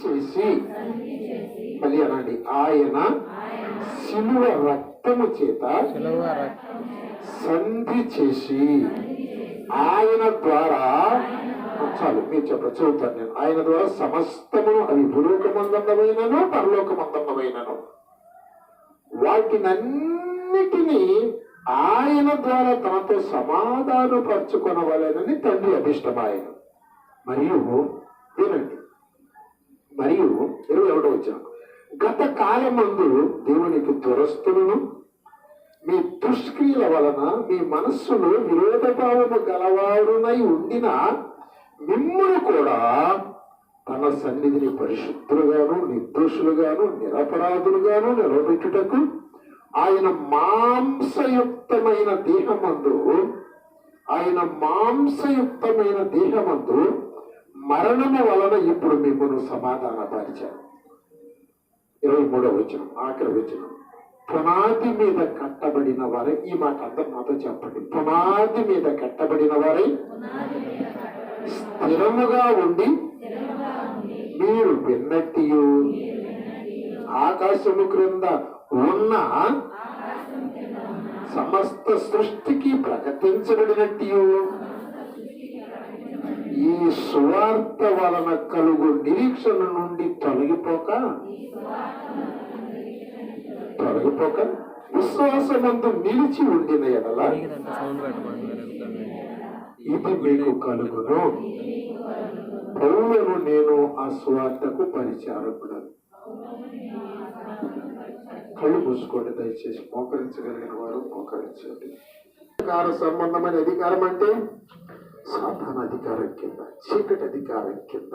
చేసి, మళ్ళీ అనండి, ఆయన శిలువ రక్తము చేత సంధి చేసి, ఆయన ద్వారా, చాలు మీరు చదువుతాను నేను, ఆయన ద్వారా సమస్తమును, అవి భూలోకమందమైనను పరలోకమందమైనను, వాటినన్నిటినీ ఆయన ద్వారా తనతో సమాధానపరచుకొనవలెనని తండ్రి అభిష్టమాయను. మరియు వినండి, మరియు 21వ వచనం, గత కాలమందు దేవునికి దురస్తులను మీ దుష్క్రియల వలన మీ మనస్సులో విరోధభావము గలవారునై ఉండిన మిమ్మును కూడా తన సన్నిధిని పరిశుద్ధులుగాను నిర్దోషులుగాను నిరపరాధులుగాను నిలబెట్టుటకు ఆయన మాంసయుక్తమైన దేహమందు మరణము వలన ఇప్పుడు మిమ్మల్ని సమాధానపరిచారు. 23వ వచనం, ఆఖరి వచనం, పునాది మీద కట్టబడిన వారే, ఈ మాట అందరూ నాతో చెప్పండి, పునాది మీద కట్టబడిన వారే స్థిరముగా ఉండి మీరు విన్నట్టు ఆకాశము క్రింద ఉన్న సమస్త సృష్టికి ప్రకటించబడినట్టు ఈ సువార్త వలన కలుగు నిరీక్షణ నుండి తొలగిపోక విశ్వాసమందు నిలిచి ఉండిన ఎడల ఇది మీకు కలుగును. పౌలను నేను ఆ సువార్తకు పరిచారకుడు. కళ్ళు మూసుకోండి దయచేసి, మోకరించగలిగిన వారు మోకరించండి. అధికార సంబంధమైన అధికారం అంటే సాధారణ అధికారం కింద, చీకటి అధికారం కింద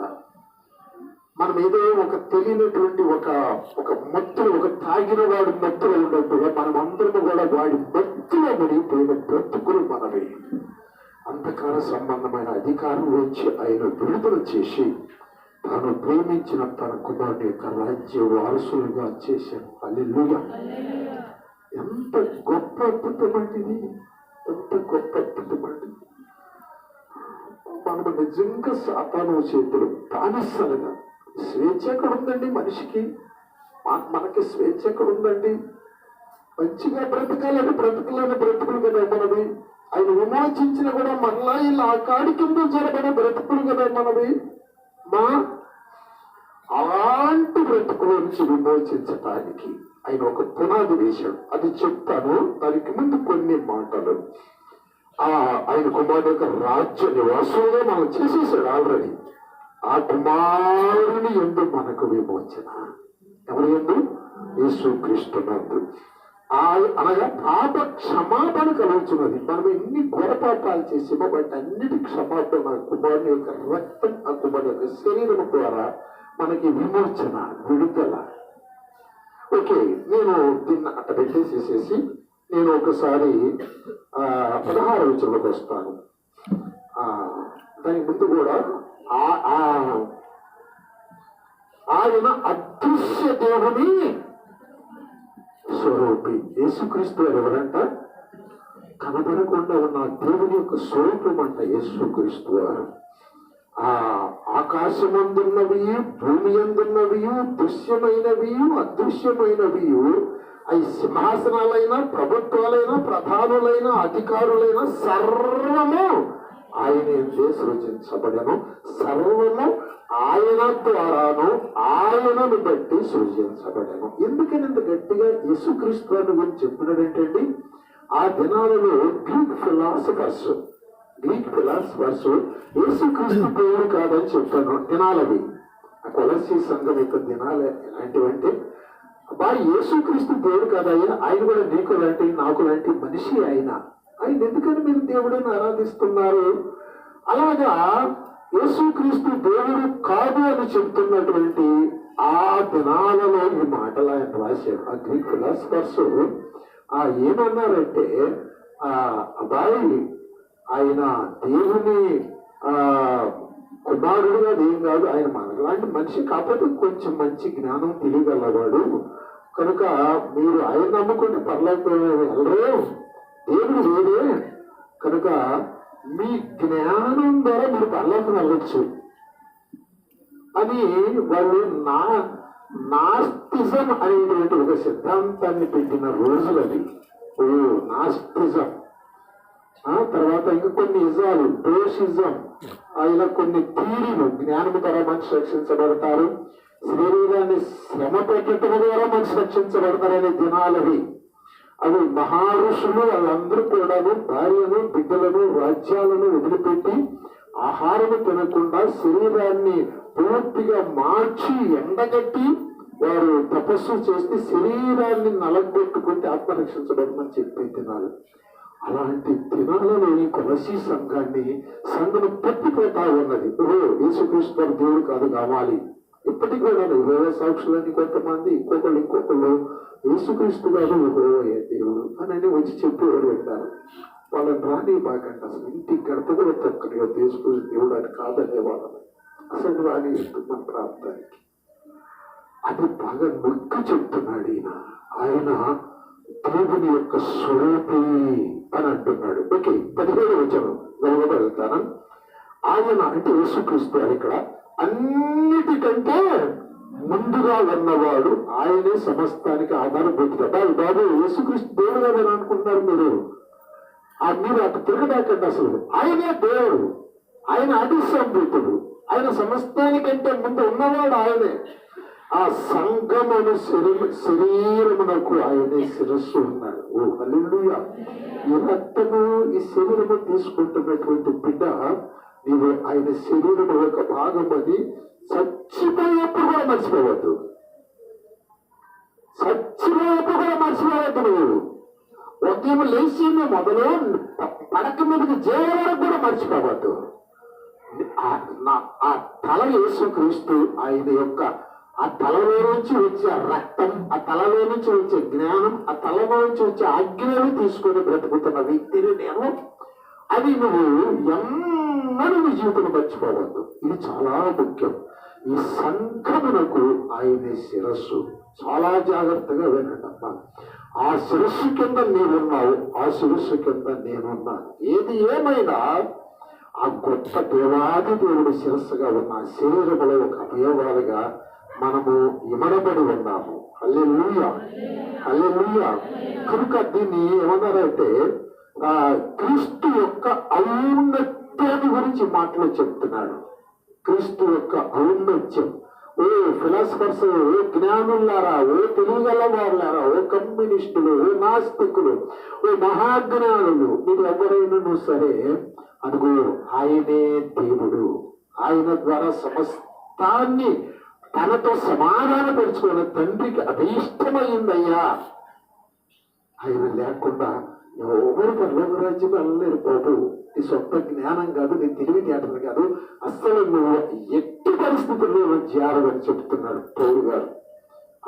మనం ఏదో ఒక తెలియనటువంటి ఒక మత్తులో, ఒక తాగిన వాడు మత్తులో ఉన్నట్టుగా మనం అందరము కూడా వాడి మత్తులో మునిగిపోయిన బ్రతుకులు మనవి. అంధకార సంబంధమైన అధికారం వచ్చి ఆయన విడుదల చేసి తాను ప్రేమించిన తన కుమారుని యొక్క రాజ్య వారసులుగా చేశాను. హల్లెలూయా! ఎంత గొప్ప అద్భుతమంటిది, ఎంత గొప్ప అద్భుతమంటిది. మనము నిజంగా సాతాను చేతులు బానిసలుగా, స్వేచ్ఛ ఎక్కడ ఉందండి మనిషికి? మనకి స్వేచ్ఛ ఎక్కడ ఉందండి? మంచిగా బ్రతకాలని బ్రతుకులు కదా మనవి. ఆయన విమోచించిన కూడా మరలా ఇలా ఆ కాడి కింద జరగని బ్రతుకులు కదా మనవి. అలాంటి బ్రతుకుల నుంచి విమోచించటానికి ఆయన ఒక పునాది వేశాడు. అది చెప్తాను. దానికి ముందు కొన్ని మాటలు. ఆయన కుమారుడు యొక్క రాజ్య నివాసంగా మనం చేసేసాడు ఆల్రెడీ. ఆ కుమారుని యందు మనకు విమోచన. ఎవరి యందు? యేసుక్రీస్తునందు. అనగా పాప క్షమాపణ కలుగుతున్నది. మనం ఎన్ని ఘోరపాపాలు చేసామో వాటి అన్నిటి క్షమాపణ కుమారుని యొక్క రక్తం, ఆ కుమారుని యొక్క శరీరం ద్వారా మనకి విమోచన, విడుదల. ఓకే, నేను దీన్ని అట్ట పెట్టేసేసేసి నేను ఒకసారి 16వ వచనంలోకి వస్తాను. దానికి ముందు కూడా ఆయన అదృశ్య దేవుని స్వరూపి. యేసుక్రీస్తు ఎవరంట? కనబడకుండా ఉన్న దేవుని యొక్క స్వరూపం అంట యేసుక్రీస్తు వారు. ఆకాశమందున్నవి, భూమి అందున్నవి, దృశ్యమైనవి, అదృశ్యమైనవి, అవి సింహాసనాలైనా, ప్రభుత్వాలైనా, ప్రధానులైన, అధికారులైన సర్వము ఆయన సృజించబడను. సర్వము ఆయన ద్వారాను ఆయనను బట్టి సృజించబడను. ఎందుకని ఇంత గట్టిగా యేసుక్రీస్తు గురించి చెప్తున్నాడంటే, ఆ దినాలలో గ్రీక్ ఫిలాసఫర్స్ యేసుక్రీస్తు దేవుడు కాదని చెప్తాను దినాలవి. ఆ కొలసీ సంఘం యొక్క దినాలు ఎలాంటివంటే, యేసుక్రీస్తు దేవుడు కాదయ్యా, ఆయన కూడా నీకు లాంటి నాకు లాంటి మనిషి. ఆయన ఎందుకని మీరు దేవుడిని ఆరాధిస్తున్నారు? అలాగా యేసుక్రీస్తు దేవుడు కాదు అని చెప్తున్నటువంటి ఆ దినాలలో ఈ మాటలు ఆయన రాశాడు. ఆ గ్రీక్ ఫిలాసఫర్స్ ఏమన్నారంటే, ఆయన దేవుని కుమారుడుగా ఏం కాదు, ఆయన మనలాంటి మనిషి, కాకపోతే కొంచెం మంచి జ్ఞానం తెలియగలవాడు కనుక మీరు ఆయన నమ్ముకుంటే వెళ్ళరు, దేవుడు వేరే కనుక మీ జ్ఞానం ద్వారా మీరు పర్లోకి వెళ్ళొచ్చు. అని వాళ్ళు నాస్తిజం అనేటువంటి ఒక సిద్ధాంతాన్ని పెట్టిన రోజులది. ఓ నాస్తిజం. తర్వాత ఇంకా కొన్ని ఇజాలు, డోషిజం, ఇలా కొన్ని థీరీలు, జ్ఞానము ద్వారా మనిషి రక్షించబడతారు, శరీరాన్ని శ్రమ పెట్టడం ద్వారా మనిషి రక్షించబడతారనే దినాలవి. అవి మహారుషులు వాళ్ళందరూ కూడాను భార్యను, బిడ్డలను, రాజ్యాలను వదిలిపెట్టి ఆహారము తినకుండా శరీరాన్ని పూర్తిగా మార్చి ఎండగట్టి వారు తపస్సు చేసి శరీరాన్ని నలగొట్టుకుంటే ఆత్మరక్షించబడమని చెప్పి తినాలి. అలాంటి దినాలలోని కొలసీ సంఘం తప్పిపోతా ఉన్నది. యేసుక్రీస్తు దేవుడు కాదు కావాలి. ఇప్పటికి కూడా ఇరవై సాక్షులని కొంతమంది ఇంకొకళ్ళు యేసుక్రీస్తు గారు ఏ దేవుడు అని వచ్చి చెప్పేవారు ఉంటారు. వాళ్ళని రాని బాగండి, అసలు ఇంటి గడప కూడా తొక్కని యేసుక్రీస్తు దేవుడు అని కాదనే వాళ్ళని అసలు రాని మన ప్రాంతానికి. అది బాగా నొక్కి చెప్తున్నాడు ఈయన. ఆయన దేవుని యొక్క స్వరూపి అని అంటున్నాడు. ఓకే, 17 వచనం వెళ్తాను. ఆయన అంటే యేసుక్రీస్తు అని ఇక్కడ అన్నిటికంటే ముందుగా ఉన్నవాడు, ఆయనే సమస్తానికి ఆధారపడుతుంది. బాబు యేసుక్రీస్తు దేవుడు అని అనుకుంటున్నారు మీరు. మీరు అటు తిరగడాకండి. అసలు ఆయనే దేవుడు, ఆయన అతి సంభూతుడు, ఆయన సమస్తానికంటే ముందు ఉన్నవాడు ఆయనే. ఆ సంఘమును శరీరమునకు ఆయనే శిరస్సు ఉన్నాడు. ఓ హల్లెలూయా. ఈ రక్తము, ఈ శరీరము తీసుకుంటున్నటువంటి బిడ్డ, నీవు ఆయన శరీరము ఒక భాగం అని చచ్చిపోయేప్పుడు కూడా మర్చిపోవద్దు. చచ్చిపోయేప్పుడు కూడా మర్చిపోవద్దు. నువ్వు ఉదయం లేచి మొదలు పడక మీదకి చేరే వరకు కూడా మర్చిపోవద్దు. ఆ తల యేసుక్రీస్తు ఆయన యొక్క ఆ తలలో నుంచి వచ్చే రక్తం, ఆ తలలో నుంచి వచ్చే జ్ఞానం, ఆ తలలో నుంచి వచ్చే ఆజ్ఞలు తీసుకొని బ్రతుకుతున్న వ్యక్తిని నేను. అది నువ్వు ఎన్నడూ నీ జీవితం మర్చిపోవద్దు. ఇది చాలా ముఖ్యం. ఈ సంఘమునకు ఆయనే శిరస్సు. చాలా జాగ్రత్తగా వినండి. ఆ శిరస్సు కింద నీవున్నావు, ఆ శిరస్సు కింద నేనున్నాను. ఏది ఏమైనా ఆ గొప్ప దేవాది దేవుడు శిరస్సుగా ఉన్న శరీరంలో ఒక అవయవాలుగా మనము ఇమడబడి ఉన్నాము. హల్లెలూయా, హల్లెలూయా. కనుక దీన్ని ఏమన్నారంటే క్రీస్తు యొక్క ఔన్నత్యాన్ని గురించి మాటలు చెప్తున్నాడు. క్రీస్తు యొక్క ఔన్నత్యం. ఓ ఫిలాసఫర్స్, ఓ జ్ఞానులారా, ఓ తెలియగలవారులారా, ఓ కమ్యూనిస్టులు, ఓ నాస్తికులు, ఓ మహాజ్ఞానులు, మీరు ఎవరైనా సరే అదిగో ఆయనే దేవుడు. ఆయన ద్వారా సమస్తాన్ని తనతో సమాధానపరుచుకున్న తండ్రికి అభీష్టమైందయ్యా. ఆయన లేకుండా ఎవరు పరలోక రాజ్యం వెళ్ళలేరు బాబు. నీ సొంత జ్ఞానం కాదు, నీ తెలివితేటలు కాదు, అస్సలు నువ్వు ఎట్టి పరిస్థితుల్లో చేరవని చెప్తున్నాడు పౌలు గారు.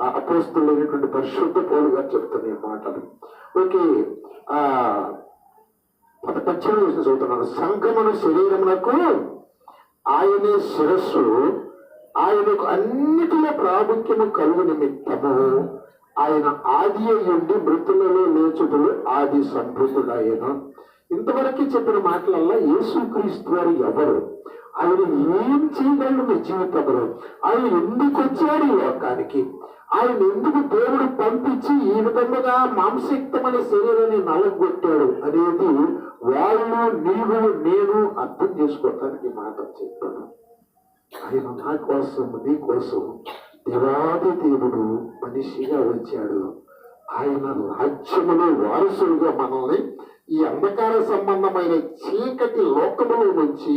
ఆ అపోస్తులైనటువంటి పరిశుద్ధ పౌలు గారు చెప్తున్న ఈ మాటలు. ఓకే, 18 చదువుతున్నాను. సంఘమును శరీరమునకు ఆయనే శిరస్సు, ఆయనకు అన్నిటిలో ప్రాముఖ్యము కలుగు నిమిత్తము ఆయన ఆది అయ్యుండి మృతులలో లేచుటలు ఆది సంభూతుడాయన. ఇంతవరకు చెప్పిన మాటలల్లా యేసుక్రీస్తు వారు ఎవరు, ఆయన ఏం చేయగలడు మీ జీవితంలో, ఆయన ఎందుకు వచ్చాడు ఈ లోకానికి, ఆయన ఎందుకు దేవుడు పంపించి ఈ విధముగా మాంసయుక్తమైన శరీరాన్ని నలగొట్టాడు అనేది వాళ్ళు, నీవు, నేను అర్థం చేసుకోవటానికి మాట చెప్పాను. ఆయన నా కోసం, నీ కోసం దేవాది దేవుడు మనిషిగా వచ్చాడు. ఆయన రాజ్యములో వారసులుగా మనల్ని ఈ అంధకార సంబంధమైన చీకటి లోకములో నుంచి,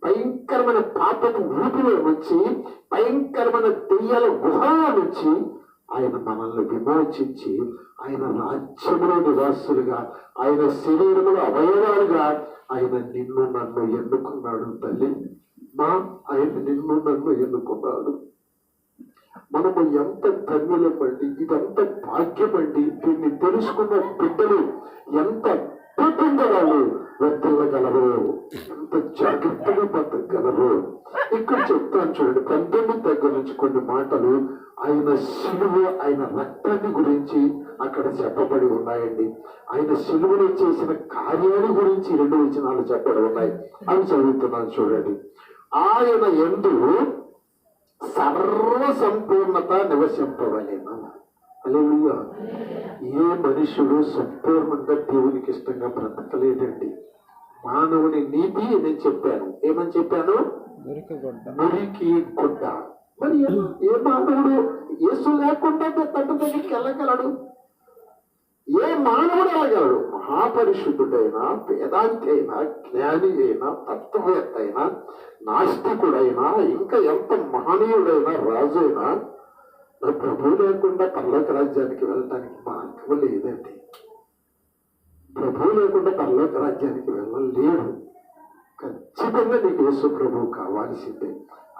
భయంకరమైన పాపపు ఊపిలో నుంచి, భయంకరమైన దెయ్యాల గుహలో నుంచి ఆయన మనల్ని విమోచించి ఆయన రాజ్యములో నివాసులుగా, ఆయన శరీరములో అవయవాలుగా ఆయన నిన్ను నన్ను ఎన్నుకున్నాడు. తల్లి ఆయన నిన్ను నన్ను ఎన్నుకున్నాడు. మనము ఎంత ధన్యులమండి, ఇదంత భాగ్యమండి. దీన్ని తెలుసుకున్న బిడ్డలు ఎంత అద్భుతంగా వాళ్ళు వర్తిల్లగలరు, ఎంత జాగ్రత్తగా బతకగలరు. ఇక్కడ చెప్తాను చూడండి, 19 దగ్గర నుంచి కొన్ని మాటలు ఆయన శిలువ, ఆయన రక్తాన్ని గురించి అక్కడ చెప్పబడి ఉన్నాయండి. ఆయన శిలువలో చేసిన కార్యాల గురించి 2 వచనాలు చెప్పబడి ఉన్నాయి. అవి చదువుతున్నాను చూడండి. ఆయన యందు సర్వ సంపూర్ణత నివసింపవలేను. హల్లెలూయా. ఏ మనుషుడు సంపూర్ణంగా దేవునికి ఇష్టంగా బ్రతకలేదండి. మానవుని నీతి నేను చెప్పాను. ఏమని చెప్పాను? మురికి గుడ్డ. మరి ఏ మానవుడు యేసు లేకుండా తండ్రి దగ్గరికి వెళ్ళగలడు? ఏ మానవుడు వెళ్ళగలడు? మహాపరిశుద్ధుడైనా, వేదాంతి అయినా, జ్ఞాని అయినా, తత్వవేత్త అయినా, నాస్తికుడైనా, ఇంకా ఎంత మహనీయుడైనా, రాజు అయినా నా ప్రభు లేకుండా పరలోక రాజ్యానికి వెళ్ళటానికి మార్గం లేదండి. ప్రభు లేకుండా పరలోక రాజ్యానికి వెళ్ళలేడు. ఖచ్చితంగా నీకు యేసు ప్రభు కావాల్సిందే.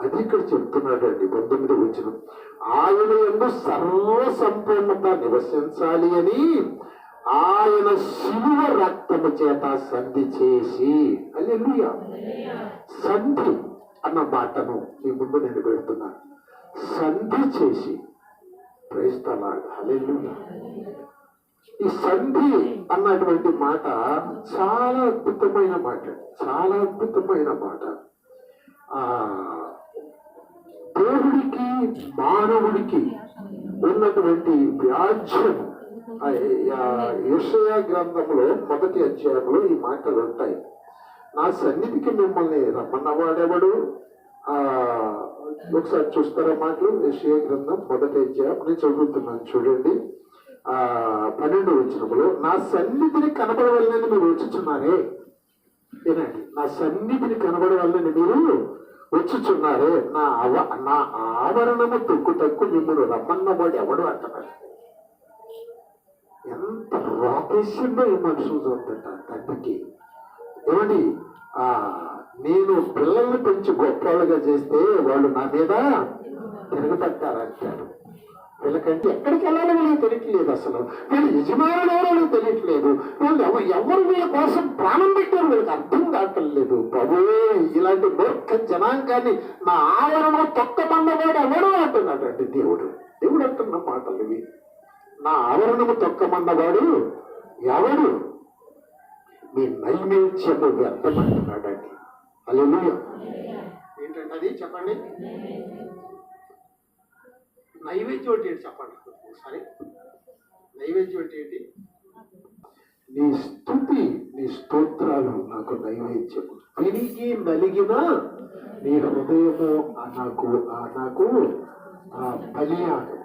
అది ఇక్కడ చెప్తున్నాడండి 19వ వచనం. ఆయన యందు సర్వ సంపూర్ణత నివసించాలి అని ఆయన శిలువ రక్తము చేత సంధి చేసి. హల్లెలూయా. సంధి అన్న మాటను మీ ముందు నేను పెడుతున్నాను. సంధి చేసి. Praise the lord. హల్లెలూయా. ఈ సంధి అన్నటువంటి మాట చాలా అద్భుతమైన మాట, చాలా అద్భుతమైన మాట. దేవుడికి మానవుడికి ఉన్నటువంటి వ్యాజ్యం యెషయా గ్రంథంలో 1వ అధ్యాయంలో ఈ మాటలు ఉంటాయి. నా సన్నిధికి మిమ్మల్ని రమ్మన్నవాడెవడు? ఒకసారి చూస్తారా మాటలు? యెషయా గ్రంథం 1వ అధ్యాయం నేను చదువుతున్నాను, చూడండి. 12వ వచనంలో, నా సన్నిధిని కనబడవలనని మీరు వచ్చుచున్నారే. ఏనండి, నా సన్నిధిని కనబడవలనని మీరు వచ్చుచున్నారే. నా ఆవరణము తొక్కు మిమ్మల్ని రమ్మన్నవాడు ఎవడు అంటున్నాడు. ఎంత రాకేశ్యంలో ఈ మనుషులు చూస్తుంట తండ్రికి. ఏమండి, నేను పిల్లల్ని పెంచి గొప్పవాళ్ళుగా చేస్తే వాళ్ళు నా మీద తిరగబట్టారంటారు. వీళ్ళకంటే ఎక్కడికి వెళ్ళాలో వీళ్ళకి తెలియట్లేదు. అసలు వీళ్ళు యజమానులు ఎవరో తెలియట్లేదు. వీళ్ళు ఎవరు వీళ్ళ కోసం ప్రాణం పెట్టారు వీళ్ళకి అర్థం కావట్లేదు. ప్రభువే, ఇలాంటి మూర్ఖ జనాంగాన్ని నా ఆవరణలో తొక్కమన్నవాడు ఎవడు అంటున్నాడు అండి దేవుడు. దేవుడు అంటున్న మాటలు ఇవి. నా ఆవరణము తొక్కమన్నవాడు ఎవడు? మీ నైవేద్యము వ్యర్థమంటున్నాడండి. హల్లెలూయా. ఏంటంటే అది చెప్పండి. నైవేద్యం అంటే ఏంటి చెప్పండి ఒకసారి. నైవేద్యం అంటే ఏంటి? నీ స్తుతి, నీ స్తోత్రాలు నాకు నైవేద్యం. విరిగి నలిగిన నీ హృదయము నాకు బలియాగం.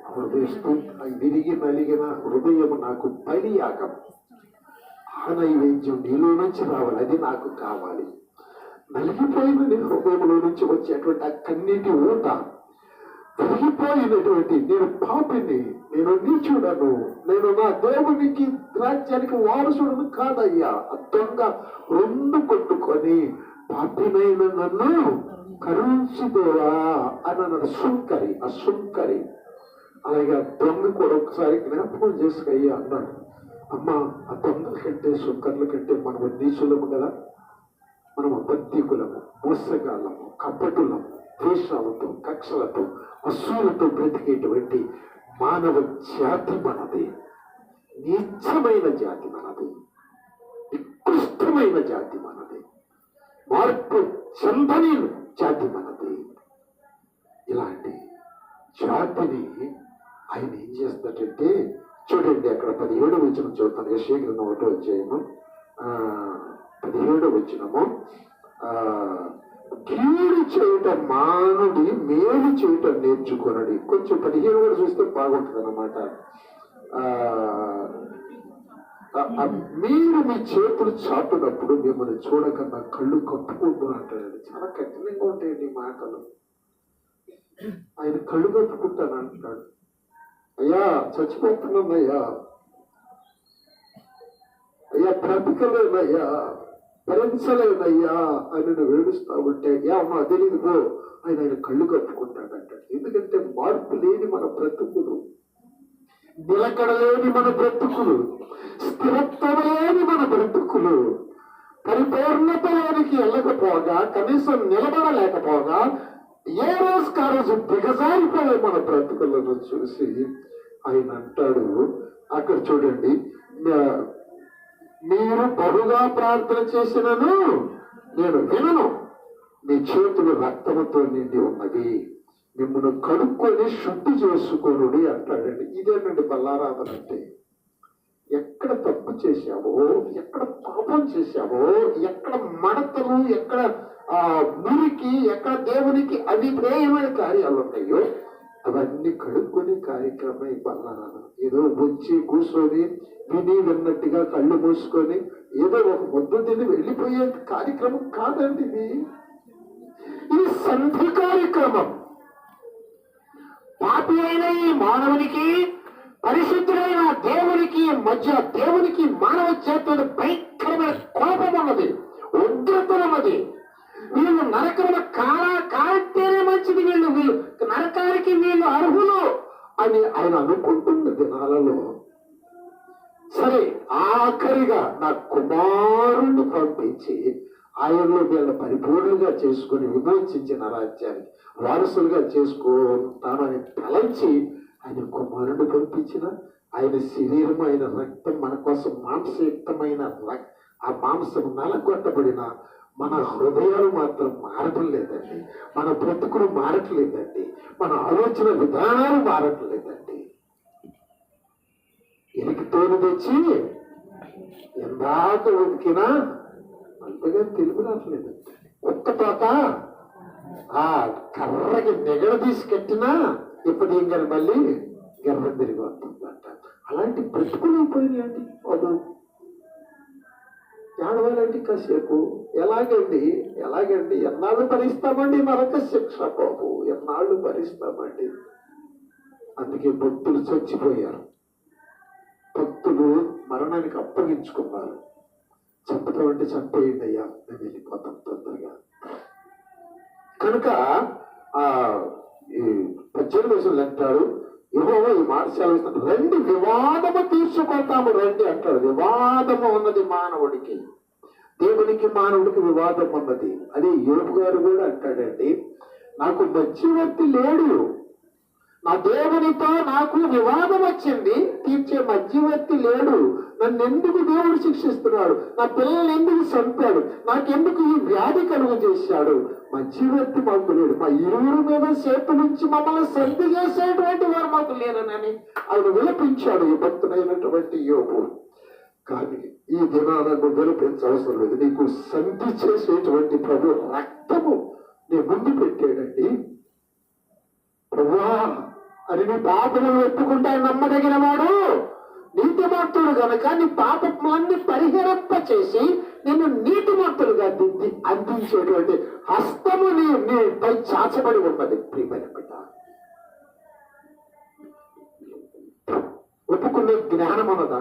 విరిగి నలిగిన హృదయము నాకు బలియాగం. ఆ నైవేద్యం నీలో నుంచి రావాలి, అది నాకు కావాలి. నలిగిపోయిన నీ హృదయంలో నుంచి వచ్చేటువంటి ఆ కన్నీటి ఊట, విరిగిపోయినటువంటి నేను పాపిని, నేను నీచుడను, నేను నా దేవునికి రాజ్యానికి వారసుడను కాదయ్యా, దొంగ రెండు కొట్టుకొని పాపినైన నన్ను కరుణించుదేవా అని అన్నాడు. సుంకరి, ఆ సుంకరి. అలాగే దొంగ కూడా ఒకసారి జ్ఞాపకం చేసుకయ్యా అన్నాడు. అమ్మ, ఆ దొంగల కంటే సుంకర్ల కంటే మనము నీచులము కదా. మనం అబద్ధికులము, మోసగాళ్ళము, కపటులము, ద్వేషాలతో, కక్షలతో, అసూలతో బ్రతికేటువంటి మానవ జాతి మనది. నీచమైన జాతి మనది. నికృష్టమైన జాతి మనది. మార్పు చెందని జాతి మనది. ఇలాంటి జాతిని ఆయన ఏం చేస్తాడంటే, చూడండి అక్కడ 17వ వచనం చూస్తాను. యెషయా గ్రంథం 1వ అధ్యాయము 17వ వచనము. కీడు చేయటం మానుడి, మేలు చేయటం నేర్చుకొనడి. కొంచెం 15 కూడా చూస్తే బాగుంటుంది అన్నమాట. మీరు మీ చేతులు చాటునప్పుడు మిమ్మల్ని చూడక నా కళ్ళు కప్పుకుంటూ అంటాడు. చాలా కఠినంగా ఉంటాయండి మాటలు. ఆయన కళ్ళు కప్పుకుంటాను అంటున్నాడు. అయ్యా చచ్చిపోతున్నానయ్యా, అయ్యా బ్రతకలేనయ్యా, భరించలేనయ్యా అని నువ్వు ఏడుస్తా ఉంటే అమ్మా తెలియదుగో ఆయన కళ్ళు కప్పుకుంటాడంట. ఎందుకంటే మార్పు లేని మన బ్రతుకులు, నిలకడలేని మన బ్రతుకులు, స్థిరత్వం లేని మన బ్రతుకులు, పరిపూర్ణతలోనికి వెళ్ళకపోగా, కనీసం నిలబడలేకపోగా ఏ రోజు కా రోజు దిగజారిపోయే మన బ్రతుకులను చూసి ఆయన అంటాడు అక్కడ చూడండి, మీరు బహుగా ప్రార్థన చేసినను నేను వినను, మీ చేతులు రక్తముతో నిండి ఉన్నవి, మిమ్మల్ని కడుక్కొని శుద్ధి చేసుకోనుడి అంటాడండి. ఇదేనండి బల్లారాధన అంటే. ఎక్కడ తప్పు చేశావో, ఎక్కడ పాపం చేశావో, ఎక్కడ మడతలు, ఎక్కడ మురికి, ఎక్కడ దేవునికి అవిధేయమైన కార్యాలు ఉంటాయో అవన్నీ కడుక్కొని కార్యక్రమం బల్లారాధన. ఏదో వచ్చి కూర్చొని విని విన్నట్టుగా కళ్ళు మూసుకొని ఏదో ఒక ముద్దు తిని వెళ్ళిపోయే కార్యక్రమం కాదండి ఇది. ఇది సంధి కార్యక్రమం. పాపి అయిన ఈ మానవునికి, పరిశుద్ధుడైన దేవునికి మధ్య, దేవునికి మానవ చేతుల భయంకరమైన కోపం ఉన్నది, ఉగ్రత ఉన్నది. వీళ్ళు నరకముల కాలంటేనే మంచిది, వీళ్ళు నరకానికి వీళ్ళు అర్హులు అని ఆయన అనుకుంటున్న దినాలలో సరే ఆఖరిగా నా కుమారుణ్ణి పంపించి ఆయనలో వీళ్ళ పరిపూర్ణంగా చేసుకుని విమోచించిన రాజ్యాన్ని వారసులుగా చేసుకుంటానని తలంచి ఆయన కుమారుడు పంపించిన ఆయన శరీరం, ఆయన రక్తం మన కోసం మాంసయుక్తమైన ఆ మాంసం నలగొట్టబడిన మన హృదయాలు మాత్రం మారటం లేదండి. మన బ్రతుకులు మారట్లేదండి. మన ఆలోచన విధానాలు మారట్లేదండి. ఎలికితోని తెచ్చి ఎందాక ఉతికినా అంతగా తెలుగు రావట్లేదండి. ఒక్క తోట ఆ కర్రకి నెగడ తీసి కట్టినా ఇప్పుడు ఇంకా మళ్ళీ గర్వం తిరిగి వస్తుందంట. అలాంటి బ్రతుకులు అయిపోయినాయండి. బాబు ఏడవాలంటే కాసేపు ఎలాగండి ఎన్నాళ్ళు భరిస్తామండి నరక శిక్ష బాబు, ఎన్నాళ్ళు భరిస్తామండి. అందుకే భక్తులు చచ్చిపోయారు, భక్తులు మరణానికి అప్పగించుకున్నారు. చంపటం అంటే చంపేయండి అయ్యా, మేము వెళ్ళిపోతాం తొందరగా. కనుక ఈ 18 వయసులు అంటాడు యెహోవా ఈ మాట సెలవిస్తాడు, రండి వివాదము తీర్చుకుంటాము రండి అంటాడు. వివాదము ఉన్నది మానవుడికి, దేవునికి మానవుడికి వివాదం ఉన్నది. అదే యోబు గారు కూడా అంటాడండి, నాకు మధ్యవర్తి లేడు, నా దేవునితో నాకు వివాదం వచ్చింది, తీర్చే మధ్యవర్తి లేడు. నన్ను ఎందుకు దేవుడు శిక్షిస్తున్నాడు, నా పిల్లల్ని ఎందుకు చంపాడు, నాకెందుకు ఈ వ్యాధి కలుగు చేశాడు, మధ్యవర్తి మాకు లేడు, మా ఇరువురు మీద చేతు నుంచి మమ్మల్ని సంధి చేసేటువంటి వారు మాకు లేరనని ఆయన విలపించాడు ఈ భక్తుడైనటువంటి యోబు. కానీ ఈ దినాలను విలపించవసరం లేదు. నీకు సంధి చేసేటువంటి ప్రభు రక్తము నీ ముందు పెట్టాడండి. ప్రభువా అని నీ పాపములు ఒప్పుకుంటా నమ్మదగిన వాడు నీతిమంతుడు కనుక నీ పాపములన్నీ పరిహరింప చేసి నిన్ను నీతిమంతులుగా దిద్ది అందించేటువంటి హస్తము నీపై చాచబడి ఉన్నది. ప్రియమైన బిడ్డ, ఒప్పుకునే జ్ఞానం ఉన్నదా?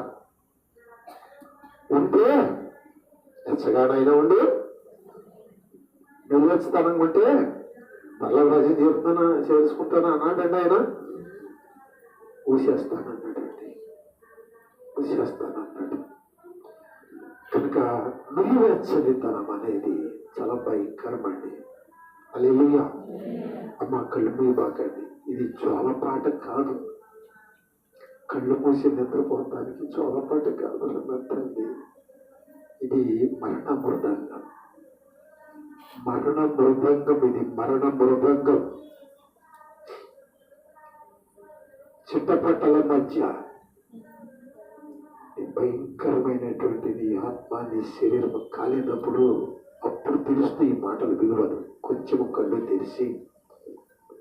ఉంటే ఎంచగానైనా ఉండు, నిర్లక్ష్యతనంగా ఉంటే మళ్ళా రాజు తీరుతానా చేసుకుంటానా అన్నాడండి ఆయన. ఊసేస్తానన్నాడండి, ఊసేస్తానన్నాడు. కనుక నిలువెచ్చనితనం అనేది చాలా భయంకరమండి. హల్లెలూయా. అమ్మ కళ్ళు మూయబాకండి, ఇది జోలపాట కాదు. కళ్ళు మూసి నిద్రపోవటానికి జోలపాట కాదు అన్నట్టండి. ఇది మరణ మృదంగం, మరణ మృదంగం. ఇది మరణ మృదంగం. చిట్టపట్టల మధ్య భయంకరమైనటువంటిది. ఆత్మ నీ శరీరం కాలేనప్పుడు అప్పుడు తెలుస్తూ ఈ మాటలు విలువలు. కొంచెం కళ్ళు తెరిచి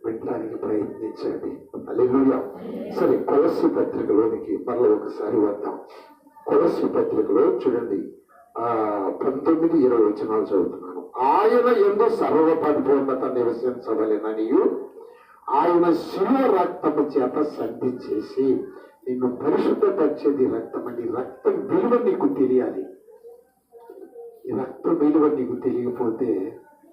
వినడానికి ప్రయత్నించండి. హల్లెలూయా. సరే, కొలస్సీ పత్రికలోనికి మరలా ఒకసారి వద్దాం. కొలస్సీ పత్రికలో చూడండి, 19-20 వచనాలు చదువుతున్నాను. ఆయన యందు సర్వ పరిపూర్ణత నివసించవలెననియు ఆయన శిలువ రక్తము చేత సంధి చేసి నిన్ను పరిశుద్ధపరిచేది రక్తం అండి. రక్తం విలువ నీకు తెలియాలి. ఈ రక్తం విలువ నీకు తెలియకపోతే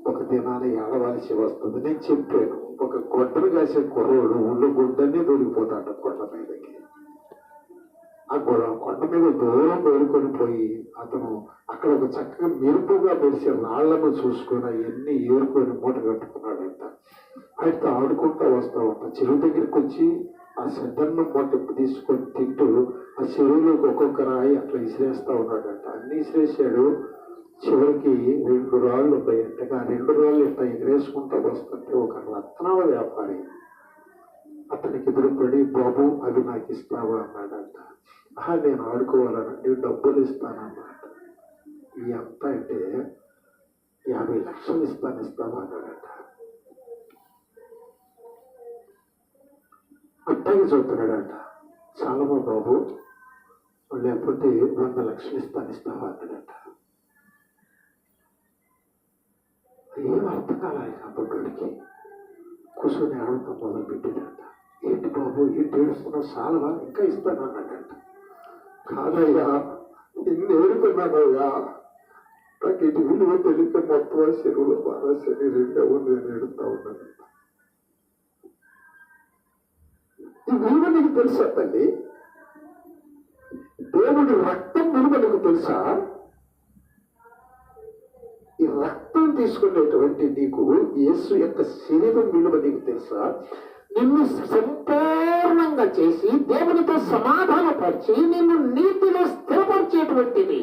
ఒక దినాన ఏడవలసి వస్తుంది. నేను చెప్పాను, ఒక గొడ్డలు కాసే కుర్రోడు ఊళ్ళో గుడ్డనే దొరికిపోతాడు కొండ మీదకి. ఆ కొండ మీద దూరం దొరుకొని పోయి అతను అక్కడ ఒక చక్కగా మెరుపుగా మెరిసే రాళ్లను చూసుకొని అవన్నీ ఏరుకొని మూట కట్టుకున్నాడంట. ఆయనతో ఆడుకుంటూ వస్తా ఉంటా. చెరువు దగ్గరికి వచ్చి ఆ సెంటర్ను మూట తీసుకొని తింటూ ఆ చెరువులోకి ఒక్కొక్క రాయి అట్లా విసిరేస్తా ఉన్నాడంట. అన్ని విసిరేసాడు. చివరికి 2 రాళ్ళు ఉన్నాయంటగా 2 రాళ్ళు ఇట్లా ఎగరేసుకుంటూ వస్తుంటే ఒక రత్నాల వ్యాపారి అతనికి ఎదురుపడి, బాబు అవి నాకు ఇస్తావా అన్నాడంట. నేను ఆడుకోవాలనండి, డబ్బులు ఇస్తానన్నాడు. ఎంత అంటే 50 లక్షలు ఇస్తావా అన్నాడంట. అట్టాగే చూస్తున్నాడంట. చాలమా బాబు, లేకపోతే 100 లక్షలు ఇస్తావా అన్నాడంట. ఏం అర్థం కాలేదు అప్పటికి. కూర్చొని ఆడటం మొదలు పెట్టాడంట. ఏంటి బాబు, ఏంటి ఏడుస్తున్నావు, చాలవా, ఇంకా ఇస్తాను అన్నాడంట. కాదయ్యా, నిన్ను ఏడుకున్నానయ్యా, నాకు ఇటు విలువ తెలియక మొత్తం చెరువులో బాగా శరీరం నేను ఏడుతా ఉన్నాను. ఈ విలువ నీకు తెలుసా తల్లి? దేవుడి రక్తం విలువ నీకు తెలుసా? ఈ రక్తం తీసుకునేటువంటి నీకు యేసు యొక్క శరీరం విలువ నీకు తెలుసా? నిన్ను సంపూర్ణంగా చేసి దేవునితో సమాధానపరిచి నిన్ను నీతిలో స్థిరపరిచేటువంటిది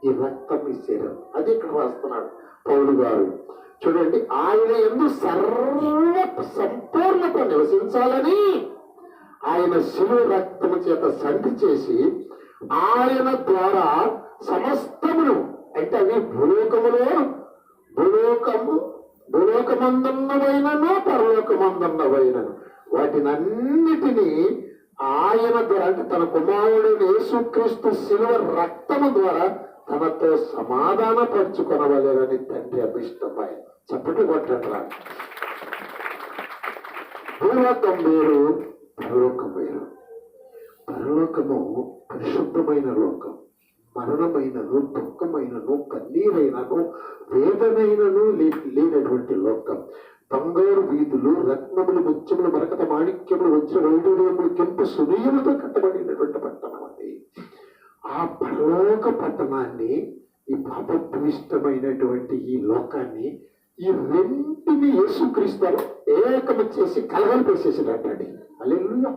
ఈ రక్తం, ఈ శరీరం. అది ఇక్కడ రాస్తున్నాడు పౌలు గారు. చూడండి, ఆయన యందు సంపూర్ణత నివసించాలని ఆయన శిలువ రక్తము చేత సంధి చేసి ఆయన ద్వారా సమస్తమును, అంటే అవి భూలోకమందున్నవైనను పరలోకమందున్నవైనను వాటినన్నిటినీ ఆయన ద్వారా, అంటే తన కుమారుడైన యేసుక్రీస్తు శిలువ రక్తము ద్వారా తనతో సమాధానపరుచుకొనవలేరని తండ్రి అభిష్టమై. చప్పటి కొట్టరా. భూలోకం వేరు, పరలోకం వేరు. పరలోకము పరిశుద్ధమైన లోకం. మరణమైనను, దుఃఖమైనను, కన్నీరైనను, వేదనైనను లేనటువంటి లోకం. బంగారు వీధులు, రత్నములు, ముత్యములు, మరకత మాణిక్యములు, వజ్ర వైడూర్యములు, కెంపు సునీయులతో కట్టబడినటువంటి పట్టణం అది. ఆ పరలోక పట్టణాన్ని, ఈ పాపభూయిష్టమైనటువంటి ఈ లోకాన్ని, ఈ రెంటిని యేసుక్రీస్తు ఏకము చేసి కలవలు పేసేసినట్టండి. హల్లెలూయా.